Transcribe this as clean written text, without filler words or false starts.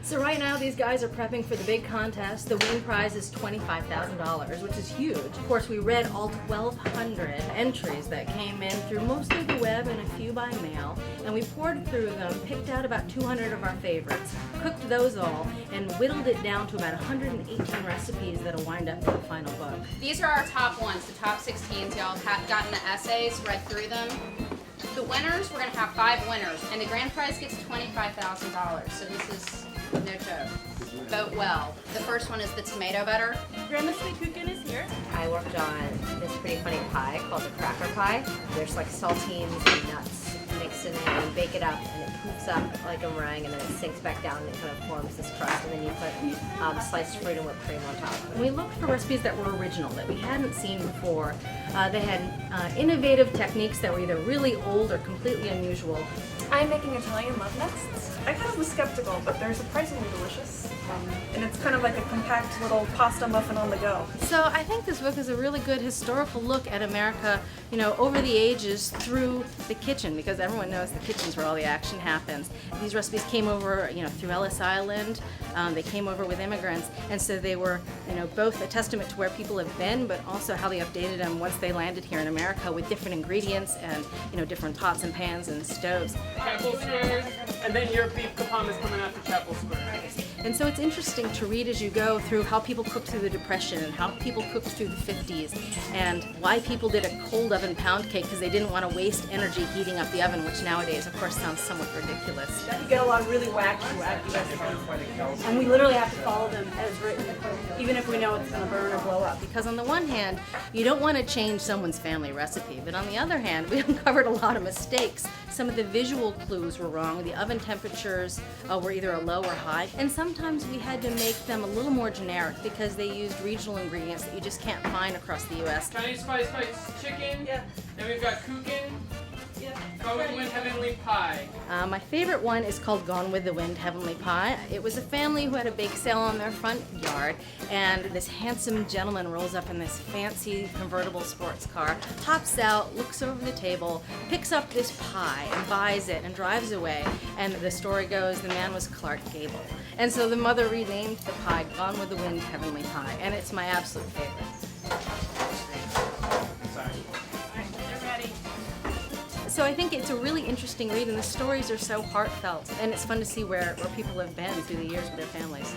So right now these guys are prepping for the big contest. The win prize is $25,000, which is huge. Of course, we read all 1,200 entries that came in through mostly the web and a few by mail, and we poured through them, picked out about 200 of our favorites, cooked those all, and whittled it down to about 118 recipes that'll wind up in the final book. These are our top ones, the top 16s. Y'all have gotten the essays, read through them. The winners, we're going to have 5 winners, and the grand prize gets $25,000, so this is no joke. Vote well. The first one is the tomato butter. Grandma Sweet Cookin is here. I worked on this pretty funny pie called the cracker pie. There's like saltines and nuts mixed in there, and you bake it up and it poofs up like a meringue, and then it sinks back down and it kind of forms this crust, and then you put sliced fruit and whipped cream on top. We looked for recipes that were original, that we hadn't seen before. They had innovative techniques that were either really old or completely unusual. I'm making Italian love nests. I kind of was skeptical, but they're surprisingly delicious. And it's kind of like a compact little pasta muffin on the go. So I think this book is a really good historical look at America, you know, over the ages through the kitchen, because everyone knows the kitchen's where all the action happens. These recipes came over, you know, through Ellis Island. They came over with immigrants, and so they were, you know, both a testament to where people have been, but also how they updated them once they landed here in America with different ingredients and, you know, different pots and pans and stoves. Chapel Square, and then your beef kapam is coming after Chapel Square. And so it's interesting to read as you go through how people cooked through the Depression and how people cooked through the 50s, and why people did a cold oven pound cake because they didn't want to waste energy heating up the oven, which nowadays, of course, sounds somewhat ridiculous. You get a lot of really wacky recipes, and we literally have to follow them as written, even if we know it's going to burn or blow up. Because on the one hand, you don't want to change someone's family recipe, but on the other hand, we uncovered a lot of mistakes. Some of the visual clues were wrong. The oven temperatures were either a low or high, and sometimes we had to make them a little more generic because they used regional ingredients that you just can't find across the U.S. Chinese spiced chicken. Yeah. Then we've got kuchen. Yeah. Gone with the Wind Heavenly Pie. My favorite one is called Gone with the Wind Heavenly Pie. It was a family who had a bake sale on their front yard, and this handsome gentleman rolls up in this fancy convertible sports car, hops out, looks over the table, picks up this pie and buys it and drives away. And the story goes the man was Clark Gable. And so the mother renamed the pie Gone with the Wind Heavenly Pie, and it's my absolute favorite. So I think it's a really interesting read, and the stories are so heartfelt, and it's fun to see where people have been through the years with their families.